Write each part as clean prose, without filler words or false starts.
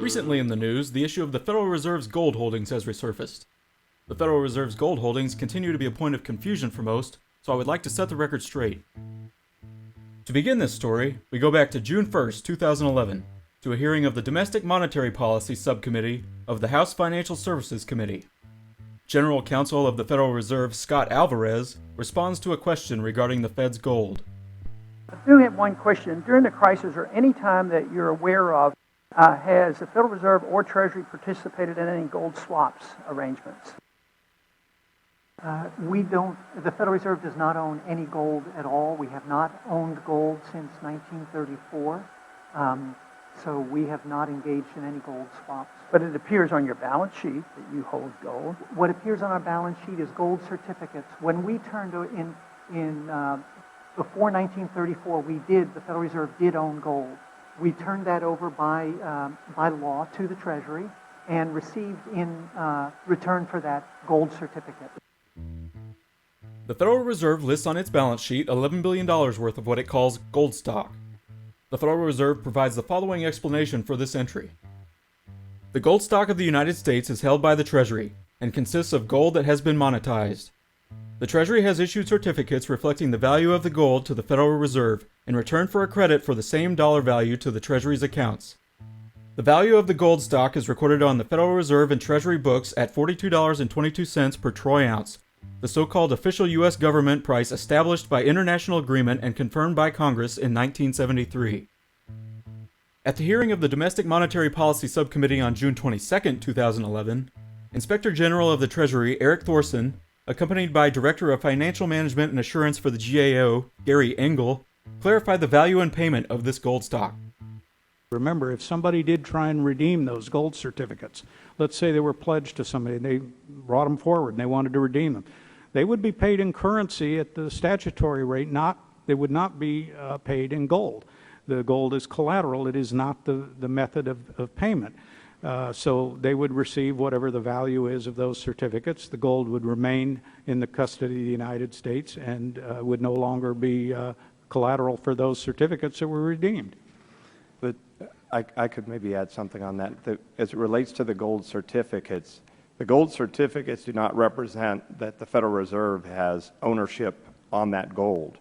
Recently in the news, the issue of the Federal Reserve's gold holdings has resurfaced. The Federal Reserve's gold holdings continue to be a point of confusion for most, so I would like to set the record straight. To begin this story, we go back to June 1st, 2011, to a hearing of the Domestic Monetary Policy Subcommittee of the House Financial Services Committee. General Counsel of the Federal Reserve, Scott Alvarez, responds to a question regarding the Fed's gold. I do have one question. During the crisis or any time that you're aware of, has the Federal Reserve or Treasury participated in any gold swaps arrangements? The Federal Reserve does not own any gold at all. We have not owned gold since 1934. So we have not engaged in any gold swaps. But it appears on your balance sheet that you hold gold. What appears on our balance sheet is gold certificates. When we turned before 1934, the Federal Reserve did own gold. We turned that over by law to the Treasury and received in return for that gold certificate. The Federal Reserve lists on its balance sheet $11 billion worth of what it calls gold stock. The Federal Reserve provides the following explanation for this entry. The gold stock of the United States is held by the Treasury and consists of gold that has been monetized. The Treasury has issued certificates reflecting the value of the gold to the Federal Reserve in return for a credit for the same dollar value to the Treasury's accounts. The value of the gold stock is recorded on the Federal Reserve and Treasury books at $42.22 per troy ounce, the so-called official U.S. government price established by international agreement and confirmed by Congress in 1973. At the hearing of the Domestic Monetary Policy Subcommittee on June 22, 2011, Inspector General of the Treasury Eric Thorson, accompanied by Director of Financial Management and Assurance for the GAO, Gary Engel, clarified the value and payment of this gold stock. Remember, if somebody did try and redeem those gold certificates, let's say they were pledged to somebody, and they brought them forward and they wanted to redeem them, they would be paid in currency at the statutory rate, they would not be paid in gold. The gold is collateral, it is not the method of payment. So they would receive whatever the value is of those certificates. The gold would remain in the custody of the United States and would no longer be collateral for those certificates that were redeemed. But I could maybe add something on that. As it relates to the gold certificates do not represent that the Federal Reserve has ownership on that gold.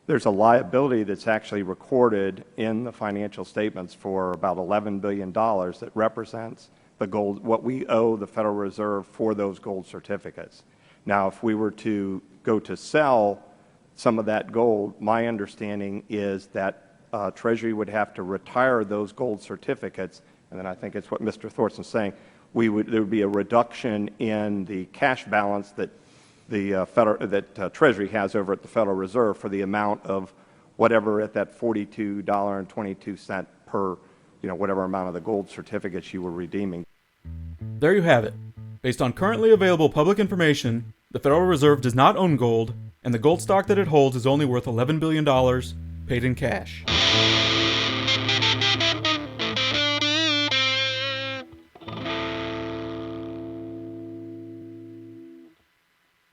There's a liability that's actually recorded in the financial statements for about $11 billion that represents the gold, what we owe the Federal Reserve for those gold certificates. Now, if we were to go to sell some of that gold, my understanding is that Treasury would have to retire those gold certificates, and then I think it's what Mr. Thorson's saying, there would be a reduction in the cash balance that Treasury has over at the Federal Reserve for the amount of whatever at that $42.22 per, whatever amount of the gold certificates you were redeeming. There you have it. Based on currently available public information, the Federal Reserve does not own gold, and the gold stock that it holds is only worth $11 billion paid in cash.